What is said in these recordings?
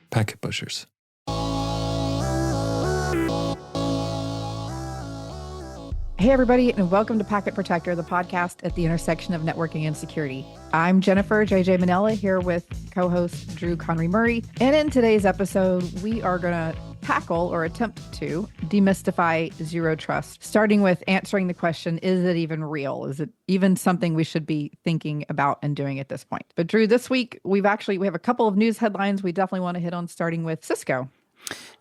packet pushers. Hey, everybody, and welcome to Packet Protector, the podcast at the intersection of networking and security. I'm Jennifer JJ Manella here with co-host Drew Conry Murray. And in today's episode, we are going to tackle or attempt to demystify zero trust, starting with answering the question, is it even real? Is it even something we should be thinking about and doing at this point? But Drew, this week, we have a couple of news headlines we definitely want to hit on, starting with Cisco.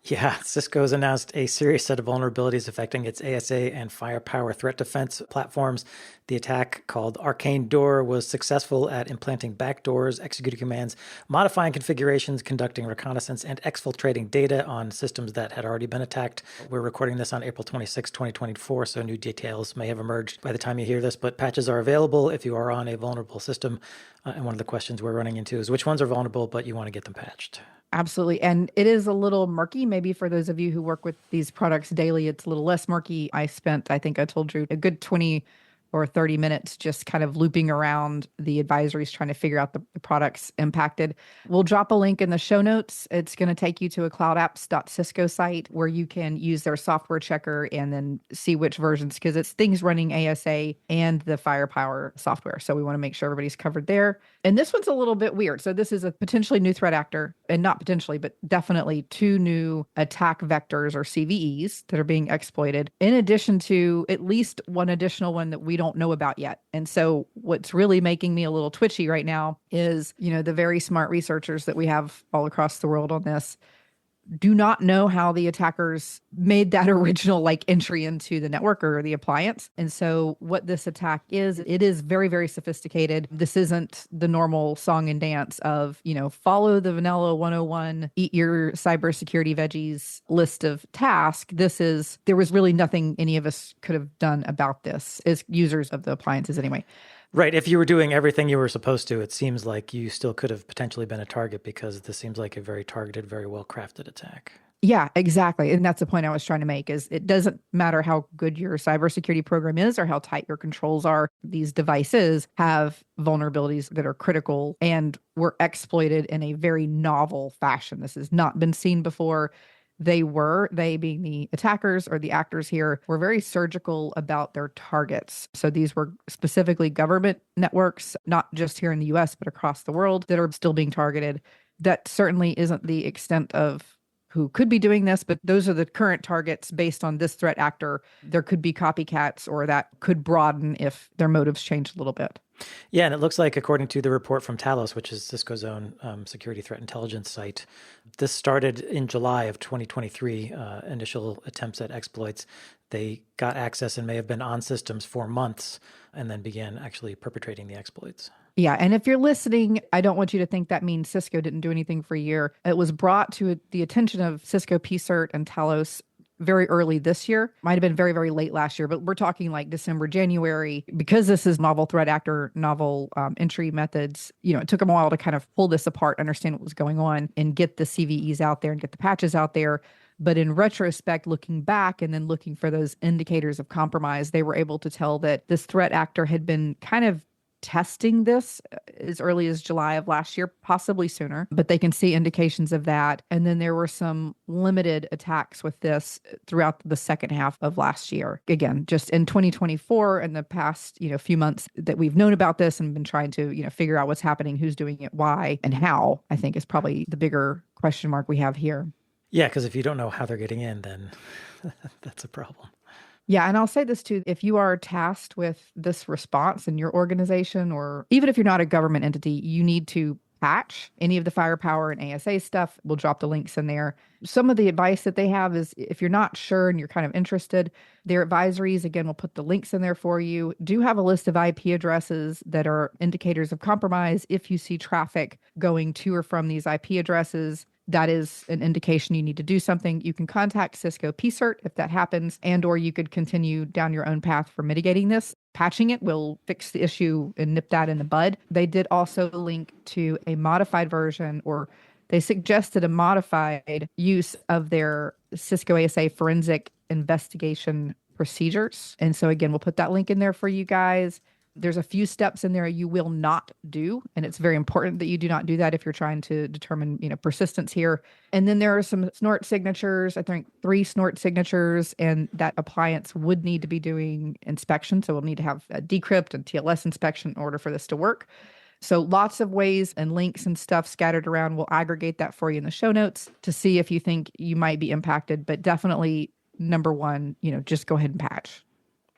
Yeah, Cisco's announced a serious set of vulnerabilities affecting its ASA and firepower threat defense platforms. The attack, called Arcane Door, was successful at implanting backdoors, executing commands, modifying configurations, conducting reconnaissance, and exfiltrating data on systems that had already been attacked. We're recording this on April 26, 2024, so new details may have emerged by the time you hear this, but patches are available if you are on a vulnerable system. And one of the questions we're running into is which ones are vulnerable, but you want to get them patched. Absolutely. And it is a little murky. Maybe for those of you who work with these products daily, it's a little less murky. I think I told Drew a good 20 or 30 minutes just kind of looping around the advisories, trying to figure out the products impacted. We'll drop a link in the show notes. It's going to take you to a cloudapps.cisco site where you can use their software checker and then see which versions, because it's things running ASA and the firepower software. So we want to make sure everybody's covered there. And this one's a little bit weird. So this is a potentially new threat actor, and not potentially, but definitely two new attack vectors or CVEs that are being exploited, in addition to at least one additional one that we don't know about yet. And so what's really making me a little twitchy right now is, the very smart researchers that we have all across the world on this do not know how the attackers made that original entry into the network or the appliance. And so what this attack is, it is very, very sophisticated. This isn't the normal song and dance of, follow the vanilla 101, eat your cybersecurity veggies list of tasks. There was really nothing any of us could have done about this as users of the appliances anyway. Right. If you were doing everything you were supposed to, it seems like you still could have potentially been a target, because this seems like a very targeted, very well-crafted attack. Yeah, exactly. And that's the point I was trying to make, is it doesn't matter how good your cybersecurity program is or how tight your controls are. These devices have vulnerabilities that are critical and were exploited in a very novel fashion. This has not been seen before. They being the attackers or the actors here, were very surgical about their targets. So these were specifically government networks, not just here in the US, but across the world, that are still being targeted. That certainly isn't the extent of who could be doing this, but those are the current targets based on this threat actor. There could be copycats, or that could broaden if their motives change a little bit. Yeah, and it looks like, according to the report from Talos, which is Cisco's own security threat intelligence site, this started in July of 2023, initial attempts at exploits. They got access and may have been on systems for months and then began actually perpetrating the exploits. Yeah, and if you're listening, I don't want you to think that means Cisco didn't do anything for a year. It was brought to the attention of Cisco PCERT and Talos very early this year. Might have been very, very late last year, but we're talking December, January. Because this is novel threat actor, novel entry methods, it took them a while to kind of pull this apart, understand what was going on, and get the CVEs out there and get the patches out there. But in retrospect, looking back and then looking for those indicators of compromise, they were able to tell that this threat actor had been kind of testing this as early as July of last year, possibly sooner, but they can see indications of that. And then there were some limited attacks with this throughout the second half of last year. Again, just in 2024 and the past, few months that we've known about this and been trying to, figure out what's happening, who's doing it, why, and how, I think is probably the bigger question mark we have here. Yeah, because if you don't know how they're getting in, then that's a problem. Yeah, and I'll say this too, if you are tasked with this response in your organization, or even if you're not a government entity, you need to patch any of the firepower and ASA stuff. We'll drop the links in there. Some of the advice that they have is, if you're not sure and you're kind of interested, their advisories, again, we'll put the links in there for you, do have a list of IP addresses that are indicators of compromise. If you see traffic going to or from these IP addresses, that is an indication you need to do something. You can contact Cisco PCERT if that happens, or you could continue down your own path for mitigating this. Patching it will fix the issue and nip that in the bud. They did also link to a modified version, or they suggested a modified use of their Cisco ASA forensic investigation procedures. And so again, we'll put that link in there for you guys. There's a few steps in there you will not do, and it's very important that you do not do that if you're trying to determine, persistence here. And then there are some snort signatures, I think 3 snort signatures, and that appliance would need to be doing inspection. So we'll need to have a decrypt and TLS inspection in order for this to work. So lots of ways and links and stuff scattered around. We'll aggregate that for you in the show notes to see if you think you might be impacted. But definitely, number one, just go ahead and patch.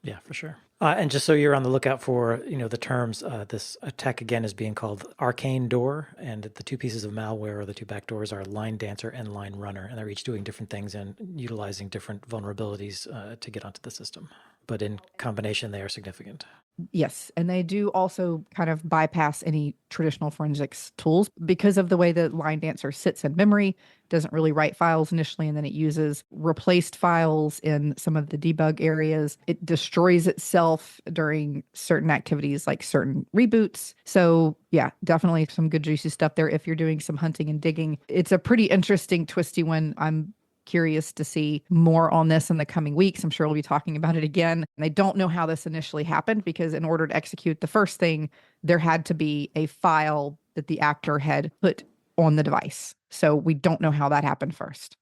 Yeah, for sure. And just so you're on the lookout for, the terms, this attack again is being called Arcane Door, and the 2 pieces of malware, or the 2 backdoors, are Line Dancer and Line Runner, and they're each doing different things and utilizing different vulnerabilities to get onto the system. But in combination, they are significant. Yes. And they do also kind of bypass any traditional forensics tools because of the way the Line Dancer sits in memory, doesn't really write files initially, and then it uses replaced files in some of the debug areas. It destroys itself during certain activities like certain reboots. So yeah, definitely some good juicy stuff there if you're doing some hunting and digging. It's a pretty interesting, twisty one. I'm curious to see more on this in the coming weeks. I'm sure we'll be talking about it again. And I don't know how this initially happened because in order to execute the first thing, there had to be a file that the actor had put on the device. So we don't know how that happened first.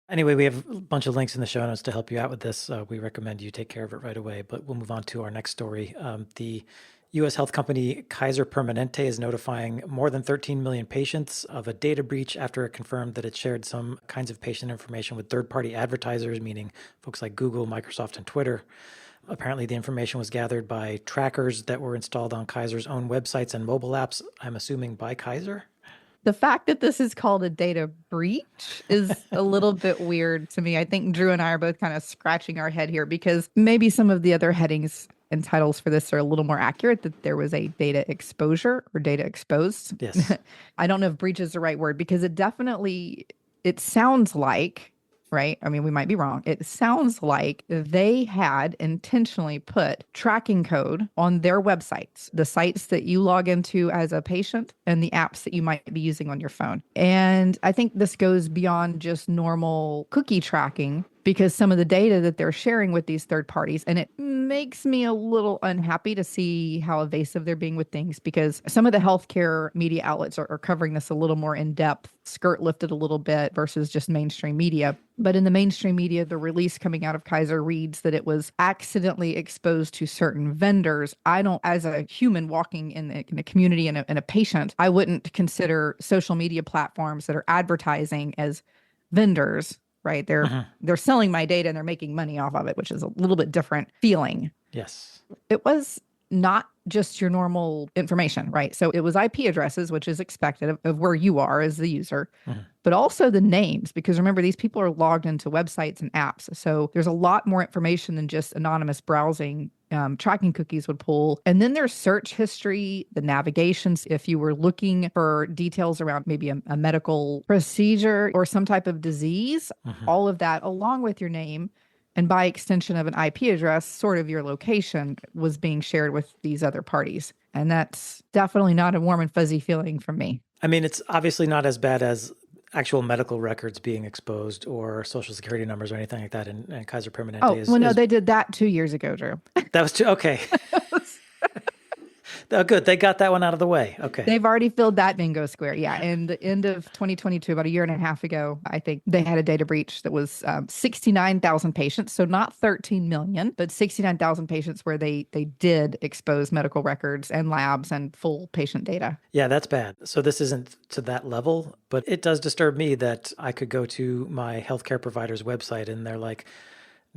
Anyway, we have a bunch of links in the show notes to help you out with this. We recommend you take care of it right away, but we'll move on to our next story. The U.S. health company Kaiser Permanente is notifying more than 13 million patients of a data breach after it confirmed that it shared some kinds of patient information with third-party advertisers, meaning folks like Google, Microsoft, and Twitter. Apparently, the information was gathered by trackers that were installed on Kaiser's own websites and mobile apps, I'm assuming by Kaiser. The fact that this is called a data breach is a little bit weird to me. I think Drew and I are both kind of scratching our head here because maybe some of the other headings and titles for this are a little more accurate, that there was a data exposure or data exposed. Yes. I don't know if breach is the right word because it sounds like, right? I mean, we might be wrong. It sounds like they had intentionally put tracking code on their websites, the sites that you log into as a patient and the apps that you might be using on your phone. And I think this goes beyond just normal cookie tracking because some of the data that they're sharing with these third parties, and it makes me a little unhappy to see how evasive they're being with things because some of the healthcare media outlets are covering this a little more in depth, skirt lifted a little bit versus just mainstream media. But in the mainstream media, the release coming out of Kaiser reads that it was accidentally exposed to certain vendors. I don't, as a human walking in a community and a patient, I wouldn't consider social media platforms that are advertising as vendors. Right. They're selling my data and they're making money off of it, which is a little bit different feeling. Yes. It was not just your normal information, right? So it was IP addresses, which is expected of where you are as the user, but also the names, because remember, these people are logged into websites and apps. So there's a lot more information than just anonymous browsing. Tracking cookies would pull. And then there's search history, the navigations. If you were looking for details around maybe a medical procedure or some type of disease, all of that, along with your name, and by extension of an IP address, sort of your location, was being shared with these other parties. And that's definitely not a warm and fuzzy feeling from me. I mean, it's obviously not as bad as actual medical records being exposed or social security numbers or anything like that. And Kaiser Permanente they did that 2 years ago, Drew. That was okay. Oh, good. They got that one out of the way. Okay. They've already filled that bingo square. Yeah. And the end of 2022, about a year and a half ago, I think they had a data breach that was 69,000 patients. So not 13 million, but 69,000 patients where they did expose medical records and labs and full patient data. Yeah, that's bad. So this isn't to that level, but it does disturb me that I could go to my healthcare provider's website and they're like,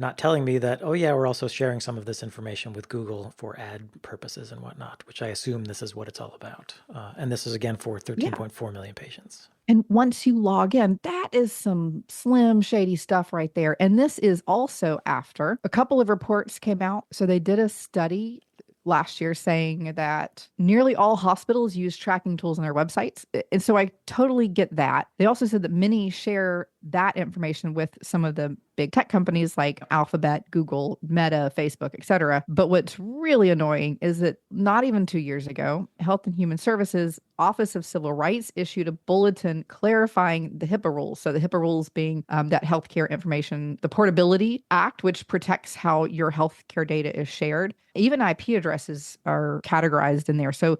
not telling me that, oh yeah, we're also sharing some of this information with Google for ad purposes and whatnot, which I assume this is what it's all about. And this is again for 13.4 million patients. And once you log in, that is some slim, shady stuff right there. And this is also after a couple of reports came out. So they did a study last year saying that nearly all hospitals use tracking tools on their websites. And so I totally get that. They also said that many share that information with some of the big tech companies like Alphabet, Google, Meta, Facebook, et cetera. But what's really annoying is that not even 2 years ago, Health and Human Services Office of Civil Rights issued a bulletin clarifying the HIPAA rules. So the HIPAA rules being that Healthcare Information, the Portability Act, which protects how your healthcare data is shared. Even IP addresses are categorized in there. So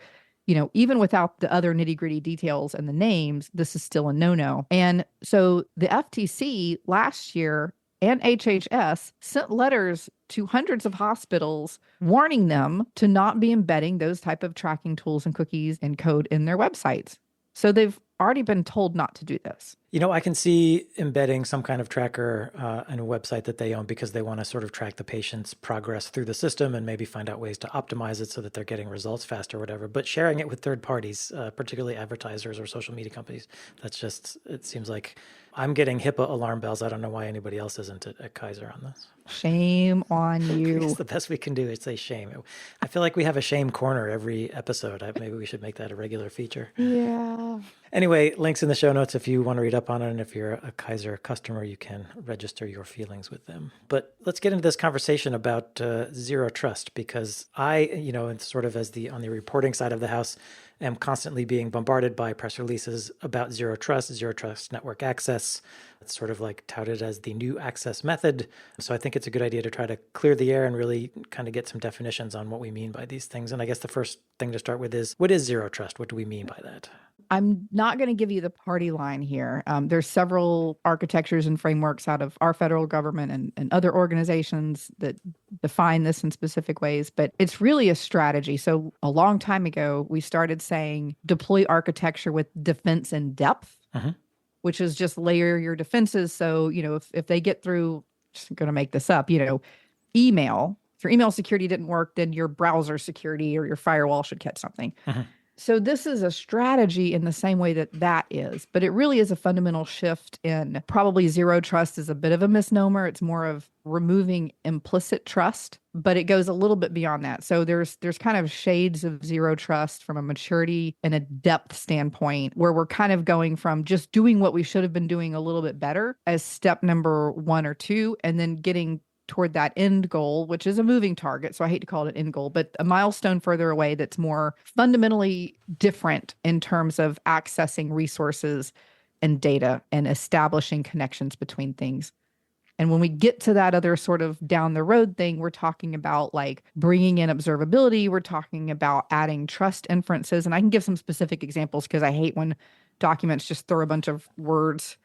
even without the other nitty gritty details and the names, this is still a no-no. And so the FTC last year and HHS sent letters to hundreds of hospitals warning them to not be embedding those type of tracking tools and cookies and code in their websites. So they've already been told not to do this. I can see embedding some kind of tracker in a website that they own because they want to sort of track the patient's progress through the system and maybe find out ways to optimize it so that they're getting results faster or whatever. But sharing it with third parties, particularly advertisers or social media companies, it seems like I'm getting HIPAA alarm bells. I don't know why anybody else isn't at Kaiser on this. Shame on you. It's the best we can do is say shame. I feel like we have a shame corner every episode. Maybe we should make that a regular feature. Yeah. Anyway, links in the show notes if you want to read up on it. And if you're a Kaiser customer, you can register your feelings with them. But let's get into this conversation about zero trust, because and sort of on the reporting side of the house, am constantly being bombarded by press releases about zero trust network access. It's sort of like touted as the new access method. So I think it's a good idea to try to clear the air and really kind of get some definitions on what we mean by these things. And I guess the first thing to start with is, what is zero trust? What do we mean by that? I'm not going to give you the party line here. There's several architectures and frameworks out of our federal government and other organizations that define this in specific ways, but it's really a strategy. So a long time ago, we started saying deploy architecture with defense in depth, which is just layer your defenses. So, if they get through, just going to make this up, email, if your email security didn't work, then your browser security or your firewall should catch something. So this is a strategy in the same way that is, but it really is a fundamental shift in probably zero trust is a bit of a misnomer. It's more of removing implicit trust, but it goes a little bit beyond that. So there's kind of shades of zero trust from a maturity and a depth standpoint, where we're kind of going from just doing what we should have been doing a little bit better as step number 1 or 2, and then getting toward that end goal, which is a moving target. So I hate to call it an end goal, but a milestone further away that's more fundamentally different in terms of accessing resources and data and establishing connections between things. And when we get to that other sort of down the road thing, we're talking about like bringing in observability. We're talking about adding trust inferences. And I can give some specific examples because I hate when documents just throw a bunch of words.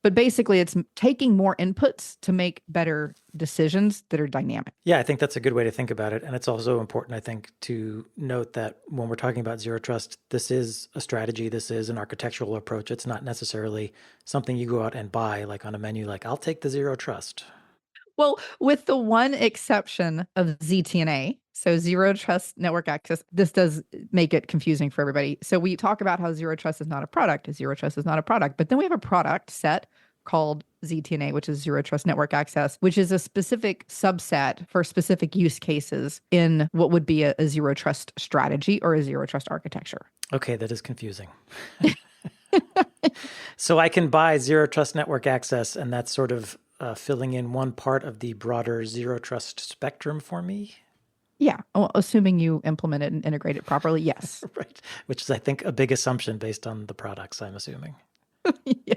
But basically, it's taking more inputs to make better decisions that are dynamic. Yeah, I think that's a good way to think about it. And it's also important, I think, to note that when we're talking about zero trust, this is a strategy. This is an architectural approach. It's not necessarily something you go out and buy, like on a menu, like, I'll take the zero trust. Well, with the one exception of ZTNA, so zero trust network access, this does make it confusing for everybody. So we talk about how zero trust is not a product. Zero trust is not a product. But then we have a product set called ZTNA, which is zero trust network access, which is a specific subset for specific use cases in what would be a zero trust strategy or a zero trust architecture. Okay, that is confusing. So I can buy zero trust network access, and that's sort of filling in one part of the broader zero trust spectrum for me. Yeah, well, assuming you implement it and integrate it properly, yes. Right, which is, I think, a big assumption based on the products, I'm assuming. Yeah.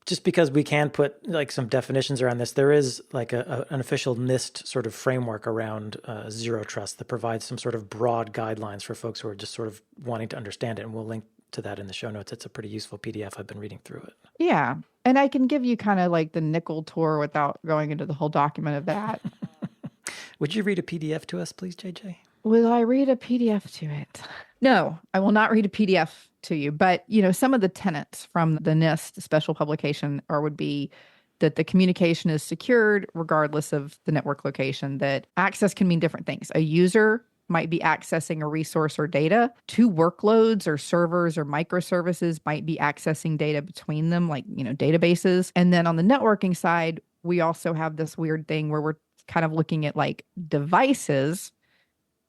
Just because we can put like some definitions around this, there is like an official NIST sort of framework around zero trust that provides some sort of broad guidelines for folks who are just sort of wanting to understand it. And we'll link to that in the show notes. It's a pretty useful PDF. I've been reading through it. Yeah. And I can give you kind of like the nickel tour without going into the whole document of that. Would you read a PDF to us, please, JJ? Will I read a PDF to it? No, I will not read a PDF to you. But, some of the tenets from the NIST special publication would be that the communication is secured regardless of the network location, that access can mean different things. A user might be accessing a resource or data. Two workloads or servers or microservices might be accessing data between them, like, databases. And then on the networking side, we also have this weird thing where we're kind of looking at like devices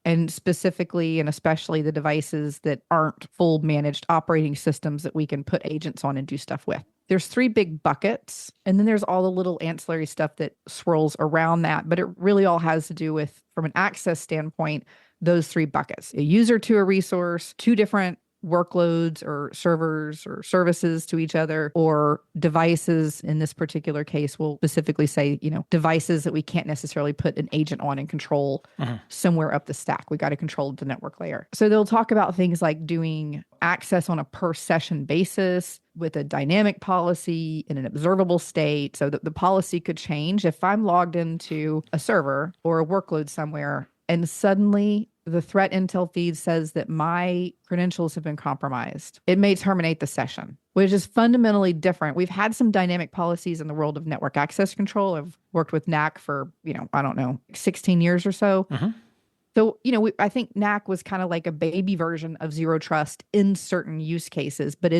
and specifically and especially the devices that aren't full managed operating systems that we can put agents on and do stuff with. There's three big buckets, and then there's all the little ancillary stuff that swirls around that. But it really all has to do with, from an access standpoint, those three buckets: a user to a resource, two different workloads or servers or services to each other, or devices. In this particular case, we'll specifically say, devices that we can't necessarily put an agent on and control somewhere up the stack. We got to control the network layer. So they'll talk about things like doing access on a per session basis with a dynamic policy in an observable state, so that the policy could change if I'm logged into a server or a workload somewhere and suddenly the threat intel feed says that my credentials have been compromised. It may terminate the session, which is fundamentally different. We've had some dynamic policies in the world of network access control. I've worked with NAC for, 16 years or so. So, I think NAC was kind of like a baby version of zero trust in certain use cases, but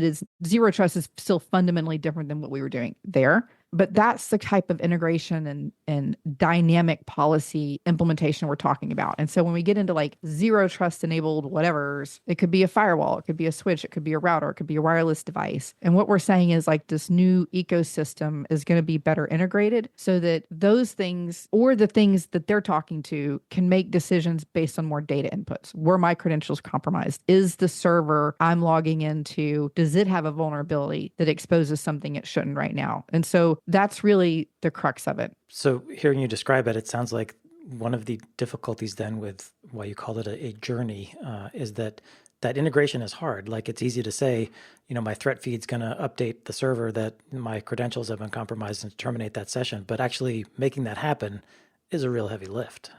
zero trust is still fundamentally different than what we were doing there. But that's the type of integration and dynamic policy implementation we're talking about. And so when we get into like zero trust enabled whatevers, it could be a firewall, it could be a switch, it could be a router, it could be a wireless device. And what we're saying is like this new ecosystem is going to be better integrated so that those things or the things that they're talking to can make decisions based on more data inputs. Were my credentials compromised? Is the server I'm logging into, does it have a vulnerability that exposes something it shouldn't right now? And so that's really the crux of it. So hearing you describe it, it sounds like one of the difficulties then with why you called it a journey is that integration is hard. Like it's easy to say, my threat feed's going to update the server that my credentials have been compromised and terminate that session. But actually making that happen is a real heavy lift.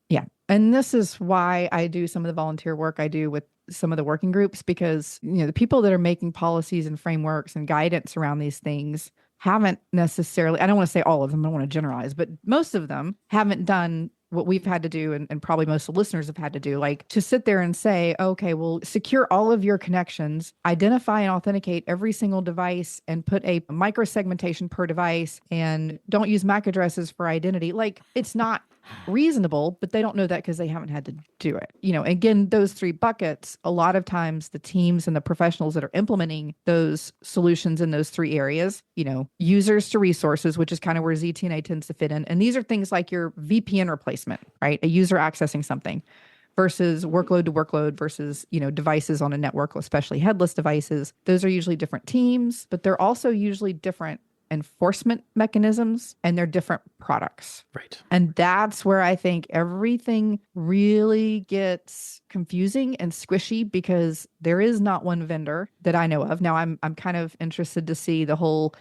Yeah. And this is why I do some of the volunteer work I do with some of the working groups, because, the people that are making policies and frameworks and guidance around these things haven't necessarily, I don't want to say all of them, I don't want to generalize, but most of them haven't done what we've had to do, and probably most of the listeners have had to do, like to sit there and say, okay, well, secure all of your connections, identify and authenticate every single device, and put a microsegmentation per device, and don't use MAC addresses for identity. Like, it's not reasonable, but they don't know that because they haven't had to do it. Again, those three buckets, a lot of times the teams and the professionals that are implementing those solutions in those three areas, users to resources, which is kind of where ZTNA tends to fit in. And these are things like your VPN replacement, right? A user accessing something versus workload to workload versus, devices on a network, especially headless devices. Those are usually different teams, but they're also usually different enforcement mechanisms, and they're different products. Right. And that's where I think everything really gets confusing and squishy, because there is not one vendor that I know of. Now I'm kind of interested to see the whole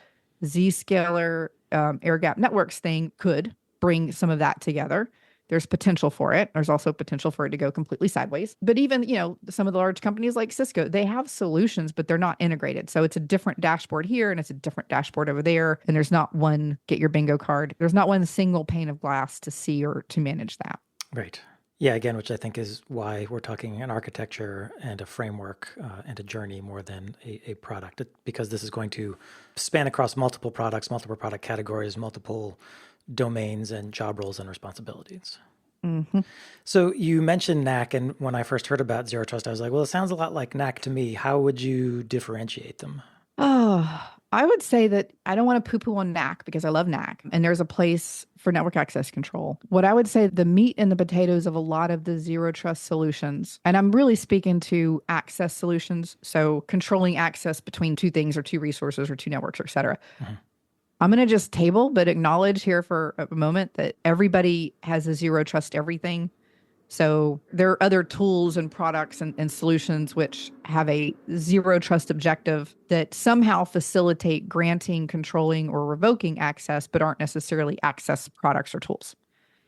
Zscaler air gap networks thing could bring some of that together. There's potential for it. There's also potential for it to go completely sideways. But even, some of the large companies like Cisco, they have solutions, but they're not integrated. So it's a different dashboard here and it's a different dashboard over there. And there's not one, get your bingo card. There's not one single pane of glass to see or to manage that. Right. Yeah, again, which I think is why we're talking an architecture and a framework and a journey more than a product, because this is going to span across multiple products, multiple product categories, multiple domains and job roles and responsibilities. Mm-hmm. So you mentioned NAC, and when I first heard about Zero Trust, I was like, well, it sounds a lot like NAC to me. How would you differentiate them? Oh, I would say that I don't want to poo-poo on NAC because I love NAC, and there's a place for network access control. What I would say, the meat and the potatoes of a lot of the zero trust solutions, and I'm really speaking to access solutions, so controlling access between two things or two resources or two networks, et cetera. Mm-hmm. I'm going to just table, but acknowledge here for a moment that everybody has a zero trust everything. So there are other tools and products and solutions which have a zero trust objective that somehow facilitate granting, controlling, or revoking access, but aren't necessarily access products or tools.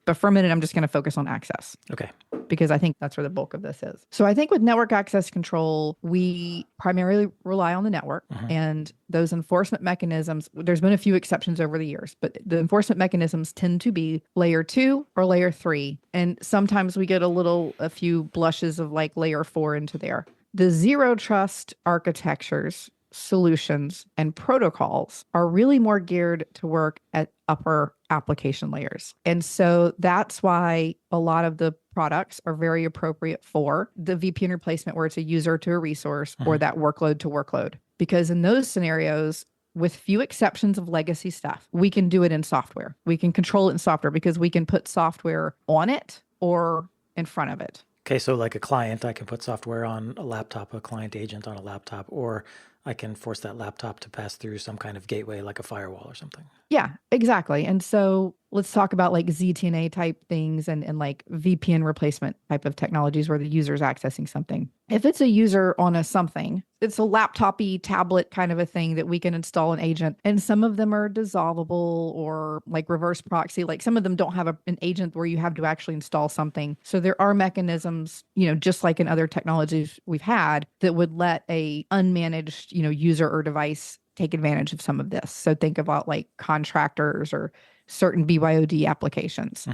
But for a minute, I'm just going to focus on access. Okay. Because I think that's where the bulk of this is. So I think with network access control, we primarily rely on the network and those enforcement mechanisms. There's been a few exceptions over the years, but the enforcement mechanisms tend to be layer 2 or layer 3. And sometimes we get a few blushes of like layer 4 into there. The zero trust architectures, solutions, and protocols are really more geared to work at upper application layers. And so that's why a lot of the products are very appropriate for the VPN replacement where it's a user to a resource or that workload to workload. Because in those scenarios, with few exceptions of legacy stuff, we can do it in software. We can control it in software because we can put software on it or in front of it. Okay, so like a client, I can put software on a laptop, a client agent on a laptop, or I can force that laptop to pass through some kind of gateway like a firewall or something. Yeah, exactly. And so let's talk about like ZTNA type things and like VPN replacement type of technologies where the user is accessing something. If it's a user on a something, it's a laptopy tablet kind of a thing that we can install an agent. And some of them are dissolvable or like reverse proxy. Like some of them don't have an agent where you have to actually install something. So there are mechanisms, just like in other technologies we've had that would let a unmanaged, user or device take advantage of some of this. So think about like contractors or certain BYOD applications.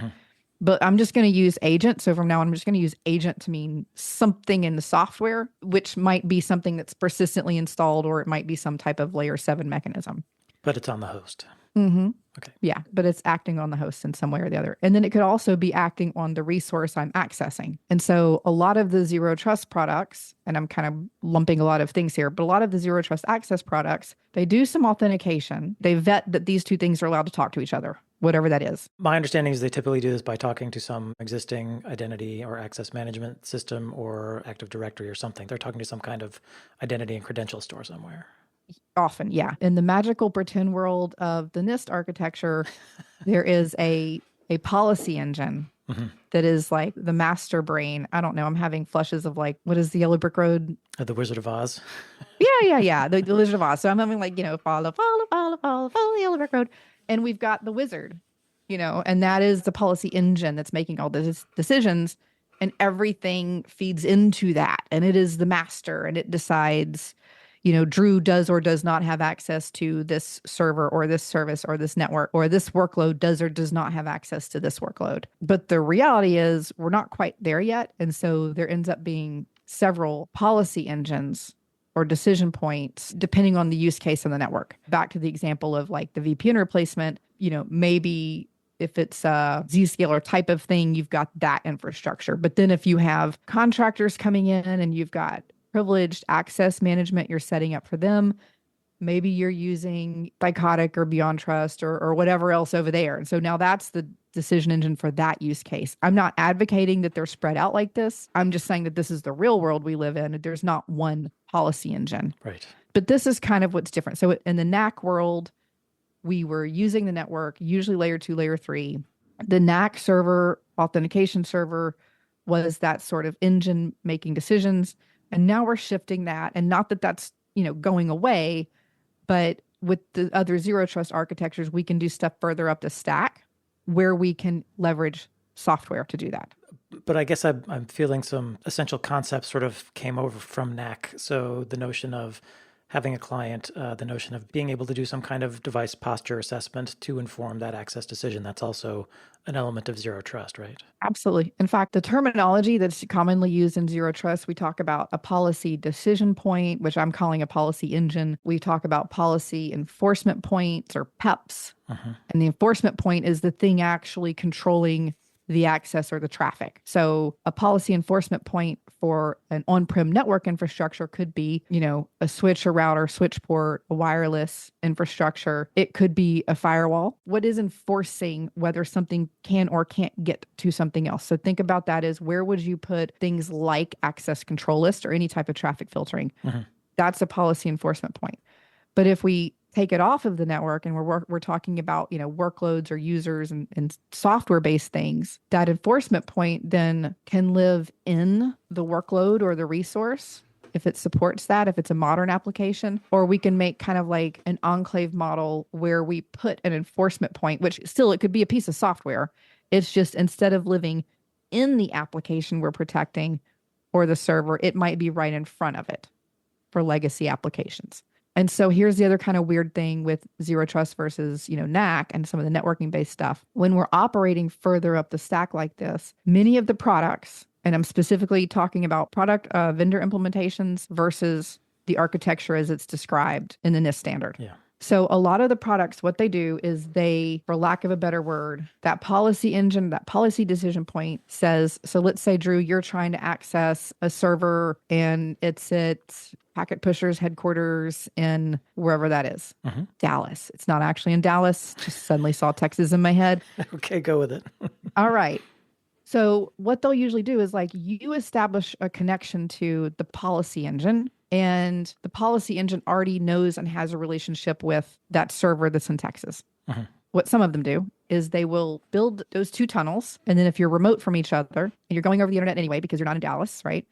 But I'm just going to use agent. So from now on, I'm just going to use agent to mean something in the software, which might be something that's persistently installed, or it might be some type of layer 7 mechanism. But it's on the host. Okay. Yeah, but it's acting on the host in some way or the other. And then it could also be acting on the resource I'm accessing. And so a lot of the zero trust products, and I'm kind of lumping a lot of things here, but a lot of the zero trust access products, they do some authentication. They vet that these two things are allowed to talk to each other, whatever that is. My understanding is they typically do this by talking to some existing identity or access management system or Active Directory or something. They're talking to some kind of identity and credential store somewhere. Often, yeah. In the magical pretend world of the NIST architecture, there is a policy engine that is like the master brain. I don't know. I'm having flushes of like, what is the Yellow Brick Road? The Wizard of Oz. Yeah. The Wizard of Oz. So I'm having like, follow the Yellow Brick Road. And we've got the wizard, and that is the policy engine that's making all the decisions. And everything feeds into that. And it is the master, and it decides, Drew does or does not have access to this server or this service or this network, or this workload does or does not have access to this workload. But the reality is we're not quite there yet. And so there ends up being several policy engines or decision points, depending on the use case on the network. Back to the example of like the VPN replacement, maybe if it's a Zscaler type of thing, you've got that infrastructure. But then if you have contractors coming in and you've got privileged access management you're setting up for them, maybe you're using Psychotic or Beyond Trust or whatever else over there. And so now that's the decision engine for that use case. I'm not advocating that they're spread out like this. I'm just saying that this is the real world we live in. There's not one policy engine. Right. But this is kind of what's different. So in the NAC world, we were using the network, usually layer 2, layer 3. The NAC server, authentication server, was that sort of engine making decisions. And now we're shifting that. And not that that's, going away, but with the other zero trust architectures, we can do stuff further up the stack where we can leverage software to do that. But I guess I'm feeling some essential concepts sort of came over from NAC. So the notion of having a client, the notion of being able to do some kind of device posture assessment to inform that access decision, that's also an element of zero trust, right? Absolutely. In fact, the terminology that's commonly used in zero trust, we talk about a policy decision point, which I'm calling a policy engine. We talk about policy enforcement points or PEPs. And the enforcement point is the thing actually controlling the access or the traffic. So a policy enforcement point for an on-prem network infrastructure could be, a switch, a router, switch port, a wireless infrastructure. It could be a firewall. What is enforcing whether something can or can't get to something else? So think about that as where would you put things like access control list or any type of traffic filtering? That's a policy enforcement point. But if we take it off of the network and we're talking about, workloads or users and software-based things, that enforcement point then can live in the workload or the resource if it supports that, if it's a modern application, or we can make kind of like an enclave model where we put an enforcement point, which still it could be a piece of software. It's just instead of living in the application we're protecting or the server, it might be right in front of it for legacy applications. And so here's the other kind of weird thing with zero trust versus, NAC and some of the networking based stuff. When we're operating further up the stack like this, many of the products, and I'm specifically talking about product vendor implementations versus the architecture as it's described in the NIST standard. Yeah. So a lot of the products, what they do is they, for lack of a better word, that policy engine, that policy decision point says, so let's say, Drew, you're trying to access a server and it's at Packet Pusher's headquarters in wherever that is. Dallas. It's not actually in Dallas. Just suddenly saw Texas in my head. Okay, go with it. All right. So what they'll usually do is like you establish a connection to the policy engine, and the policy engine already knows and has a relationship with that server that's in Texas. What some of them do is they will build those two tunnels. And then if you're remote from each other and you're going over the internet anyway, because you're not in Dallas, right?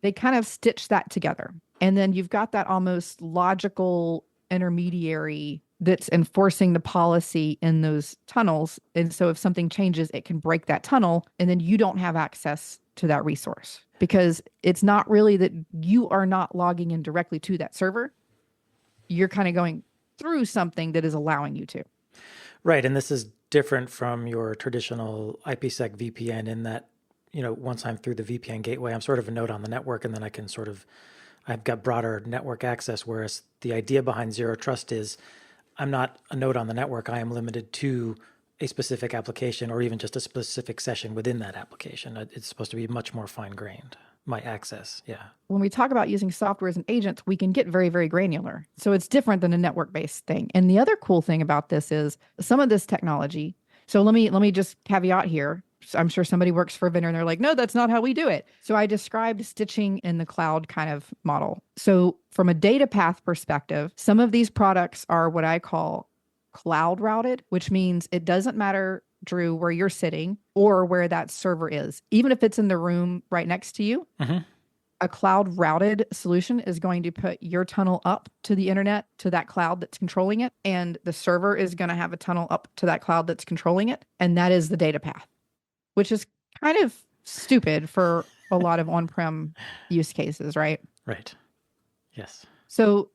They kind of stitch that together. And then you've got that almost logical intermediary that's enforcing the policy in those tunnels. And so if something changes, it can break that tunnel and then you don't have access to that resource because it's not really that you are not logging in directly to that server. You're kind of going through something that is allowing you to. Right. And this is different from your traditional IPsec VPN in that, once I'm through the VPN gateway, I'm sort of a node on the network and then I've got broader network access. Whereas the idea behind Zero Trust is I'm not a node on the network. I am limited to a specific application or even just a specific session within that application. It's supposed to be much more fine-grained, my access. Yeah. When we talk about using software as an agent, we can get very, very granular. So it's different than a network-based thing. And the other cool thing about this is some of this technology. So let me just caveat here. I'm sure somebody works for a vendor and they're like, no, that's not how we do it. So I described stitching in the cloud kind of model. So from a data path perspective, some of these products are what I call cloud routed, which means it doesn't matter, Drew, where you're sitting or where that server is. Even if it's in the room right next to you, a cloud routed solution is going to put your tunnel up to the internet, to that cloud that's controlling it. And the server is going to have a tunnel up to that cloud that's controlling it. And that is the data path, which is kind of stupid for a lot of on-prem use cases, right? Right. Yes. So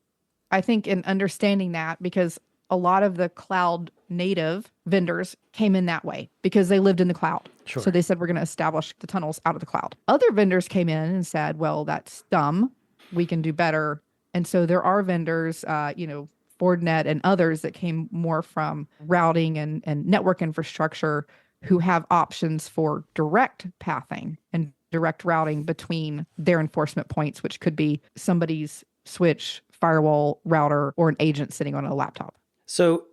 I think in understanding that, because a lot of the cloud native vendors came in that way because they lived in the cloud. Sure. So they said, we're going to establish the tunnels out of the cloud. Other vendors came in and said, well, that's dumb. We can do better. And so there are vendors, Fortinet and others that came more from routing and network infrastructure who have options for direct pathing and direct routing between their enforcement points, which could be somebody's switch, firewall, router, or an agent sitting on a laptop. So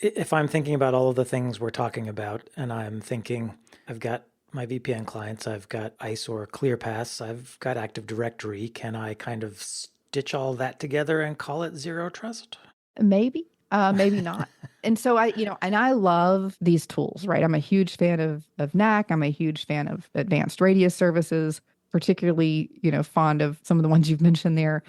if I'm thinking about all of the things we're talking about, and I'm thinking I've got my VPN clients, I've got ICE or ClearPass, I've got Active Directory, can I kind of stitch all that together and call it Zero Trust? Maybe. Maybe not. And so I love these tools, right? I'm a huge fan of NAC. I'm a huge fan of advanced radius services, particularly, fond of some of the ones you've mentioned there.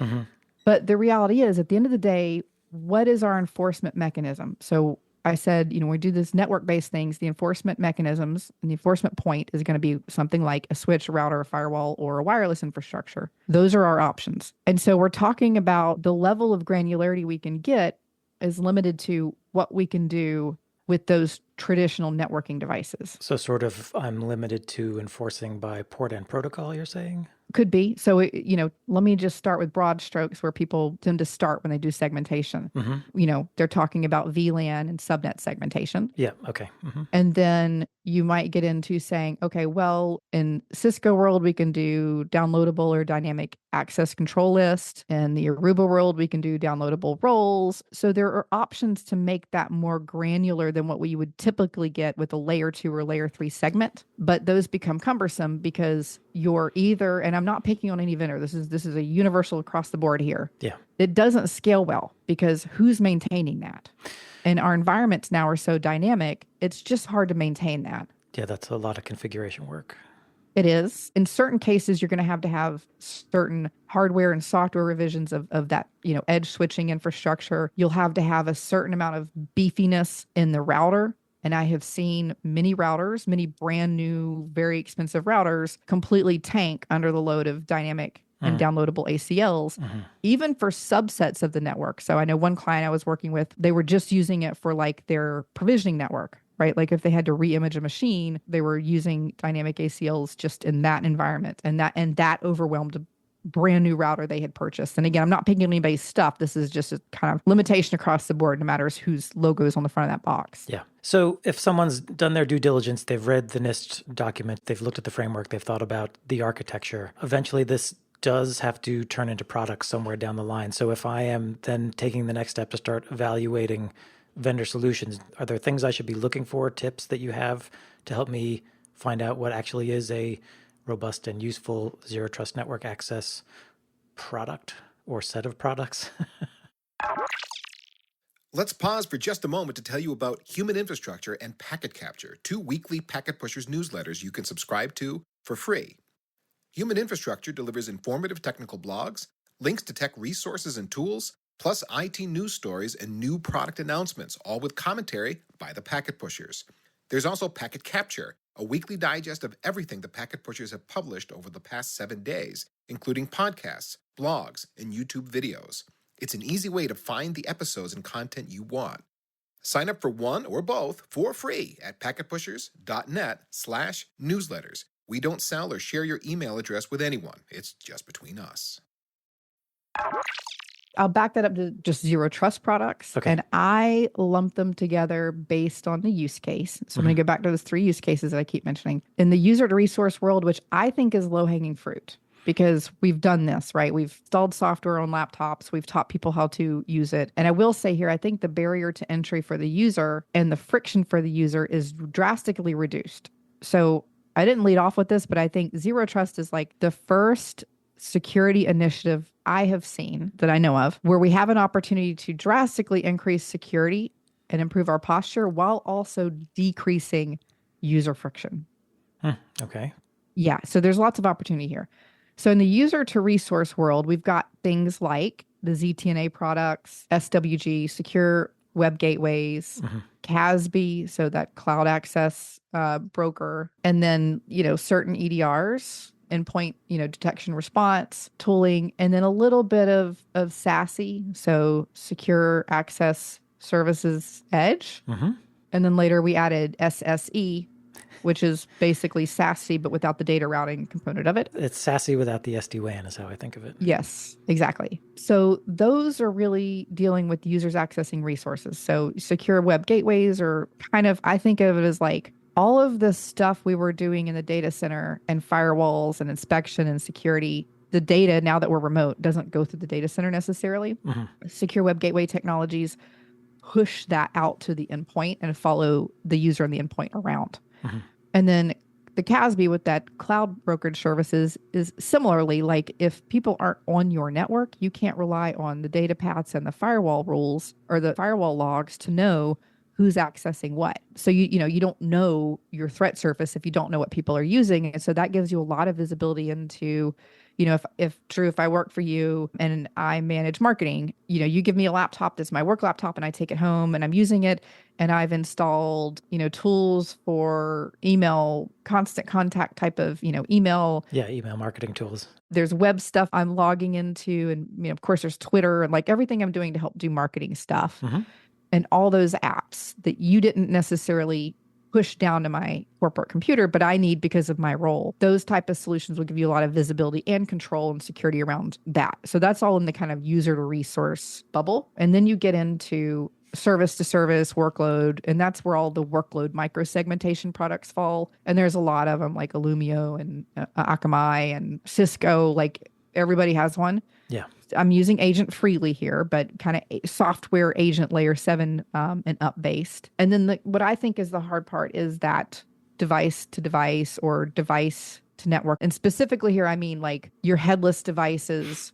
But the reality is, at the end of the day, what is our enforcement mechanism? So I said, we do this network-based things, the enforcement mechanisms and the enforcement point is going to be something like a switch, a router, a firewall, or a wireless infrastructure. Those are our options. And so we're talking about the level of granularity we can get is limited to what we can do with those traditional networking devices. So sort of I'm limited to enforcing by port and protocol, you're saying? Could be. So, let me just start with broad strokes where people tend to start when they do segmentation. They're talking about VLAN and subnet segmentation. Yeah. Okay. And then you might get into saying, okay, well, in Cisco world, we can do downloadable or dynamic access control list. In the Aruba world, we can do downloadable roles. So there are options to make that more granular than what we would typically get with a layer 2 or layer 3 segment. But those become cumbersome because you're either, and I'm not picking on any vendor, this is a universal across the board here. Yeah. It doesn't scale well because who's maintaining that? And our environments now are so dynamic, it's just hard to maintain that. Yeah, that's a lot of configuration work. It is. In certain cases, you're going to have certain hardware and software revisions of that, edge switching infrastructure. You'll have to have a certain amount of beefiness in the router. And I have seen many routers, many brand new, very expensive routers completely tank under the load of dynamic and downloadable ACLs, even for subsets of the network. So I know one client I was working with, they were just using it for like their provisioning network, right? Like if they had to re-image a machine, they were using dynamic ACLs just in that environment. And that overwhelmed brand new router they had purchased. And again, I'm not picking anybody's stuff. This is just a kind of limitation across the board, no matter whose logo is on the front of that box. Yeah. So if someone's done their due diligence, they've read the NIST document, they've looked at the framework, they've thought about the architecture, eventually this does have to turn into products somewhere down the line. So if I am then taking the next step to start evaluating vendor solutions, are there things I should be looking for, tips that you have to help me find out what actually is a robust and useful zero trust network access product or set of products? Let's pause for just a moment to tell you about Human Infrastructure and Packet Capture, 2 weekly Packet Pushers newsletters you can subscribe to for free. Human Infrastructure delivers informative technical blogs, links to tech resources and tools, plus IT news stories and new product announcements, all with commentary by the Packet Pushers. There's also Packet Capture, a weekly digest of everything the Packet Pushers have published over the past 7 days, including podcasts, blogs, and YouTube videos. It's an easy way to find the episodes and content you want. Sign up for one or both for free at packetpushers.net/newsletters. We don't sell or share your email address with anyone. It's just between us. I'll back that up to just zero trust products. Okay. And I lump them together based on the use case. So I'm going to go back to those 3 use cases that I keep mentioning. In the user to resource world, which I think is low hanging fruit, because we've done this, right? We've installed software on laptops. We've taught people how to use it. And I will say here, I think the barrier to entry for the user and the friction for the user is drastically reduced. So I didn't lead off with this, but I think zero trust is like the first security initiative I have seen that I know of where we have an opportunity to drastically increase security and improve our posture while also decreasing user friction. Okay. Yeah. So there's lots of opportunity here. So in the user to resource world, we've got things like the ZTNA products, SWG, secure web gateways, CASB, so that cloud access broker, and then, certain EDRs, endpoint, detection response tooling, and then a little bit of SASE, so secure access services edge. And then later we added SSE, which is basically SASE, but without the data routing component of it. It's SASE without the SD-WAN is how I think of it. Yes, exactly. So those are really dealing with users accessing resources. So secure web gateways are kind of, I think of it as like all of the stuff we were doing in the data center and firewalls and inspection and security. The data, now that we're remote, doesn't go through the data center necessarily. Secure web gateway technologies push that out to the endpoint and follow the user and the endpoint around. And then the CASB with that cloud brokerage services is similarly like if people aren't on your network, you can't rely on the data paths and the firewall rules or the firewall logs to know who's accessing what. So you don't know your threat surface if you don't know what people are using. And so that gives you a lot of visibility into, if I work for you and I manage marketing, you give me a laptop that's my work laptop and I take it home and I'm using it and I've installed, tools for email, constant contact type of, email. Yeah, email marketing tools. There's web stuff I'm logging into and, of course, there's Twitter and like everything I'm doing to help do marketing stuff. And all those apps that you didn't necessarily push down to my corporate computer, but I need because of my role. Those type of solutions will give you a lot of visibility and control and security around that. So that's all in the kind of user to resource bubble. And then you get into service to service workload. And that's where all the workload micro-segmentation products fall. And there's a lot of them like Illumio and Akamai and Cisco, like everybody has one. Yeah. I'm using agent freely here, but kind of software agent layer 7 and up based. And then what I think is the hard part is that device to device or device to network. And specifically here, I mean like your headless devices,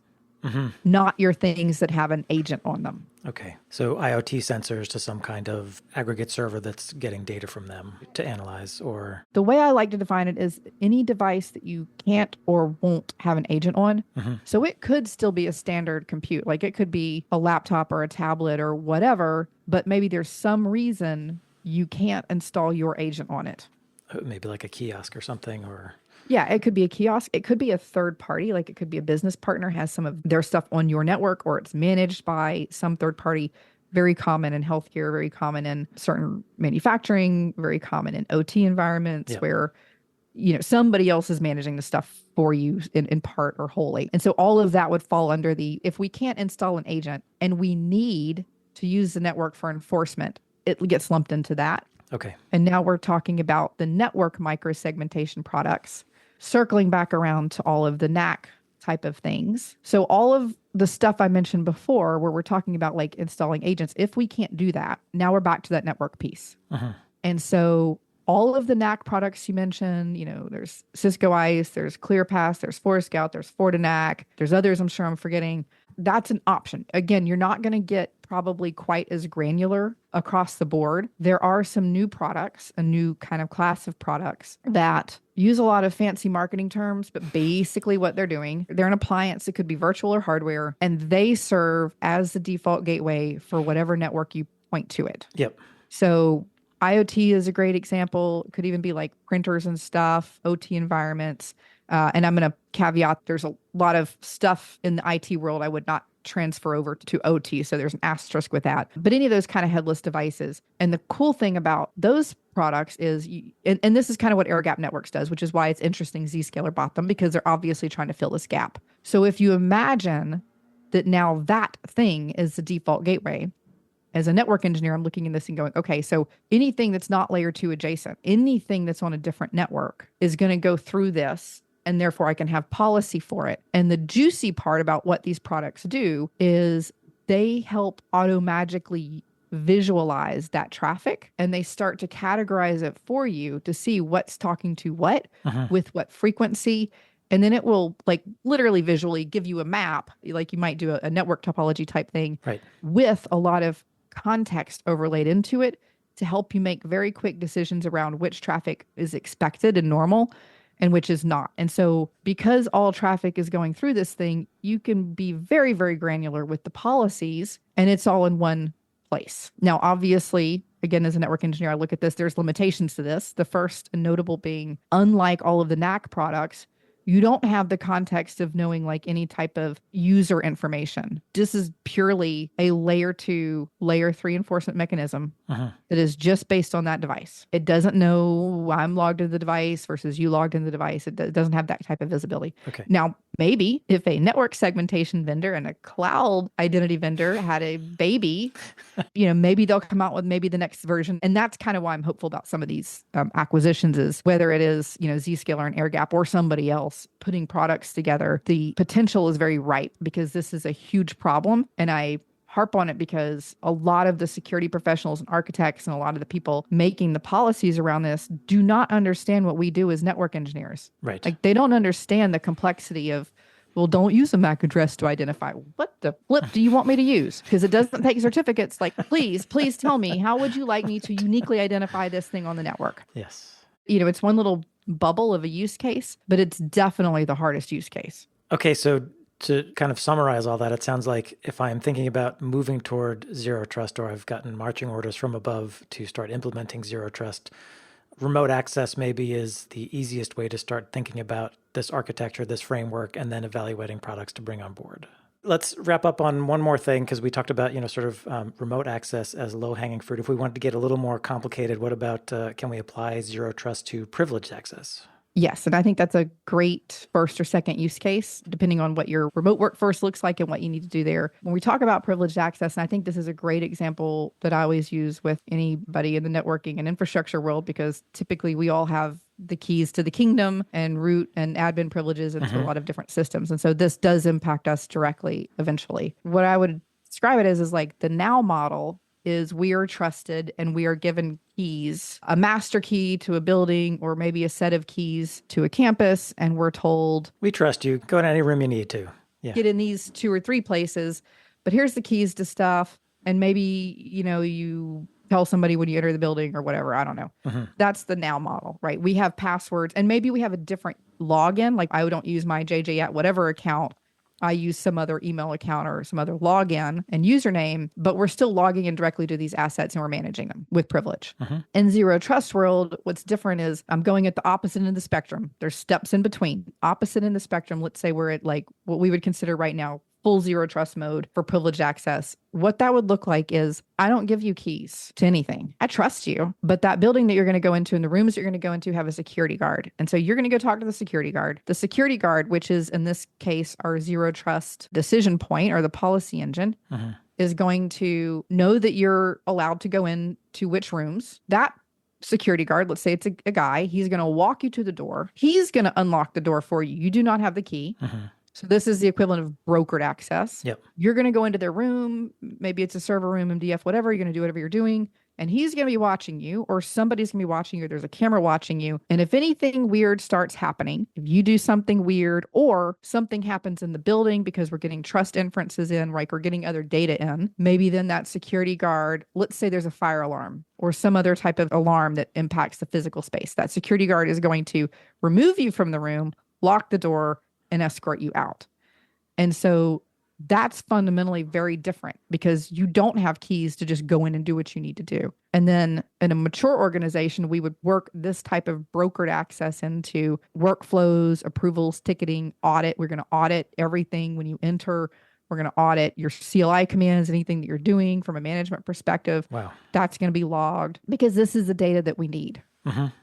not your things that have an agent on them. Okay. So IoT sensors to some kind of aggregate server that's getting data from them to analyze or... The way I like to define it is any device that you can't or won't have an agent on. So it could still be a standard compute. Like it could be a laptop or a tablet or whatever, but maybe there's some reason you can't install your agent on it. Maybe like a kiosk or something or... Yeah, it could be a kiosk. It could be a third party. Like it could be a business partner has some of their stuff on your network or it's managed by some third party. Very common in healthcare, very common in certain manufacturing, very common in OT environments where, somebody else is managing the stuff for you in part or wholly. And so all of that would fall under if we can't install an agent and we need to use the network for enforcement, it gets lumped into that. Okay. And now we're talking about the network microsegmentation products, circling back around to all of the NAC type of things. So all of the stuff I mentioned before, where we're talking about like installing agents, if we can't do that, now we're back to that network piece. And so all of the NAC products you mentioned, there's Cisco ICE, there's ClearPass, there's Forescout, there's FortiNAC, there's others I'm sure I'm forgetting. That's an option. Again, you're not going to get probably quite as granular across the board. There are some new products, a new kind of class of products that use a lot of fancy marketing terms, but basically what they're doing, they're an appliance. It could be virtual or hardware, and they serve as the default gateway for whatever network you point to it. Yep. So IoT is a great example. It could even be like printers and stuff, OT environments. And I'm going to caveat, there's a lot of stuff in the IT world I would not transfer over to OT. So there's an asterisk with that. But any of those kind of headless devices. And the cool thing about those products is, and this is kind of what Air Gap Networks does, which is why it's interesting Zscaler bought them, because they're obviously trying to fill this gap. So if you imagine that now that thing is the default gateway, as a network engineer, I'm looking at this and going, okay, so anything that's not layer 2 adjacent, anything that's on a different network is going to go through this, and therefore I can have policy for it. And the juicy part about what these products do is they help auto-magically visualize that traffic, and they start to categorize it for you to see what's talking to what, with what frequency. And then it will like literally visually give you a map, like you might do a network topology type thing, right, with a lot of context overlaid into it to help you make very quick decisions around which traffic is expected and normal and which is not. And so because all traffic is going through this thing, you can be very, very granular with the policies, and it's all in one place. Now, obviously, again, as a network engineer, I look at this, there's limitations to this. The first and notable being, unlike all of the NAC products, you don't have the context of knowing like any type of user information. This is purely a layer 2, layer 3 enforcement mechanism that is just based on that device. It doesn't know I'm logged into the device versus you logged into the device. It doesn't have that type of visibility. Okay. Now, maybe if a network segmentation vendor and a cloud identity vendor had a baby, maybe they'll come out with maybe the next version. And that's kind of why I'm hopeful about some of these acquisitions, is whether it is, Zscaler and Air Gap or somebody else putting products together, the potential is very ripe, because this is a huge problem. And I harp on it because a lot of the security professionals and architects and a lot of the people making the policies around this do not understand what we do as network engineers. Right. Like they don't understand the complexity of, well, don't use a MAC address to identify. What the flip do you want me to use? Because it doesn't take certificates. Like, please tell me, how would you like me to uniquely identify this thing on the network? Yes. It's one little bubble of a use case, but it's definitely the hardest use case. Okay, so to kind of summarize all that, it sounds like if I'm thinking about moving toward zero trust, or I've gotten marching orders from above to start implementing zero trust, remote access maybe is the easiest way to start thinking about this architecture, this framework, and then evaluating products to bring on board. Let's wrap up on one more thing, because we talked about, remote access as low-hanging fruit. If we wanted to get a little more complicated, what about, can we apply zero trust to privileged access? Yes. And I think that's a great first or second use case, depending on what your remote workforce looks like and what you need to do there. When we talk about privileged access, and I think this is a great example that I always use with anybody in the networking and infrastructure world, because typically we all have the keys to the kingdom and root and admin privileges into a lot of different systems. And so this does impact us directly eventually. What I would describe it as is like the now model is we are trusted and we are given keys, a master key to a building or maybe a set of keys to a campus. And we're told, we trust you. Go to any room you need to. Yeah. Get in these 2 or 3 places, but here's the keys to stuff. And maybe, you tell somebody when you enter the building or whatever. I don't know. That's the now model, right? We have passwords and maybe we have a different login. Like I don't use my JJ at whatever account. I use some other email account or some other login and username, but we're still logging in directly to these assets and we're managing them with privilege. In zero trust world, what's different is I'm going at the opposite end of the spectrum. There's steps in between. Opposite end of the spectrum, let's say we're at like what we would consider right now full zero trust mode for privileged access, what that would look like is I don't give you keys to anything. I trust you, but that building that you're going to go into and the rooms you're going to go into have a security guard. And so you're going to go talk to the security guard. The security guard, which is in this case our zero trust decision point or the policy engine, is going to know that you're allowed to go into which rooms. That security guard, let's say it's a guy, he's going to walk you to the door. He's going to unlock the door for you. You do not have the key. So this is the equivalent of brokered access. Yep. You're going to go into their room. Maybe it's a server room, MDF, whatever. You're going to do whatever you're doing. And he's going to be watching you, or somebody's going to be watching you. There's a camera watching you. And if anything weird starts happening, if you do something weird or something happens in the building because we're getting trust inferences in, right? We're getting other data in, maybe then that security guard, let's say there's a fire alarm or some other type of alarm that impacts the physical space. That security guard is going to remove you from the room, lock the door, and escort you out. And so that's fundamentally very different because you don't have keys to just go in and do what you need to do. And then in a mature organization, we would work this type of brokered access into workflows, approvals, ticketing, audit. We're going to audit everything when you enter. We're going to audit your CLI commands, anything that you're doing from a management perspective. Wow. That's going to be logged because this is the data that we need.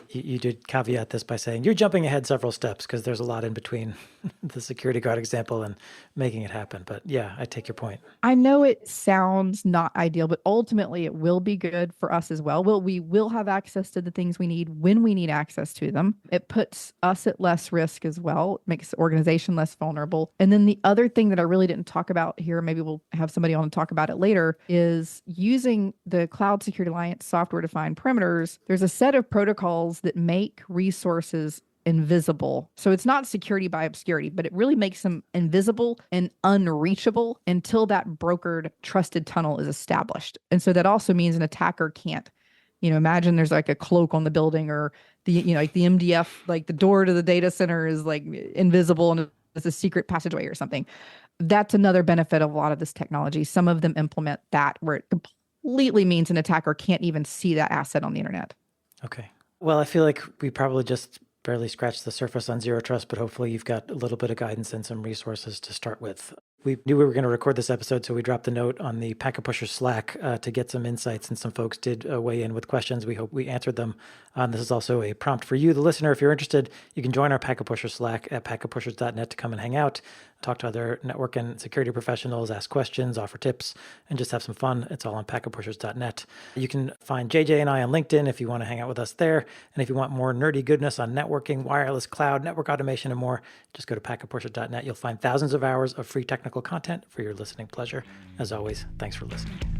You did caveat this by saying you're jumping ahead several steps because there's a lot in between the security guard example and making it happen. But yeah, I take your point. I know it sounds not ideal, but ultimately it will be good for us as well. We will have access to the things we need when we need access to them. It puts us at less risk as well. It makes the organization less vulnerable. And then the other thing that I really didn't talk about here, maybe we'll have somebody on to talk about it later, is using the Cloud Security Alliance software-defined perimeters. There's a set of protocols that make resources invisible. So it's not security by obscurity, but it really makes them invisible and unreachable until that brokered trusted tunnel is established. And so that also means an attacker can't, imagine there's like a cloak on the building or like the MDF, like the door to the data center is like invisible and it's a secret passageway or something. That's another benefit of a lot of this technology. Some of them implement that where it completely means an attacker can't even see that asset on the internet. Okay. Well, I feel like we probably just barely scratched the surface on Zero Trust, but hopefully you've got a little bit of guidance and some resources to start with. We knew we were going to record this episode, so we dropped a note on the Packet Pushers Slack to get some insights, and some folks did weigh in with questions. We hope we answered them. This is also a prompt for you, the listener. If you're interested, you can join our Packet Pushers Slack at packetpushers.net to come and hang out, talk to other network and security professionals, ask questions, offer tips, and just have some fun. It's all on packetpushers.net. You can find JJ and I on LinkedIn if you want to hang out with us there. And if you want more nerdy goodness on networking, wireless, cloud, network automation, and more, just go to packetpushers.net. You'll find thousands of hours of free technical content for your listening pleasure. As always, thanks for listening.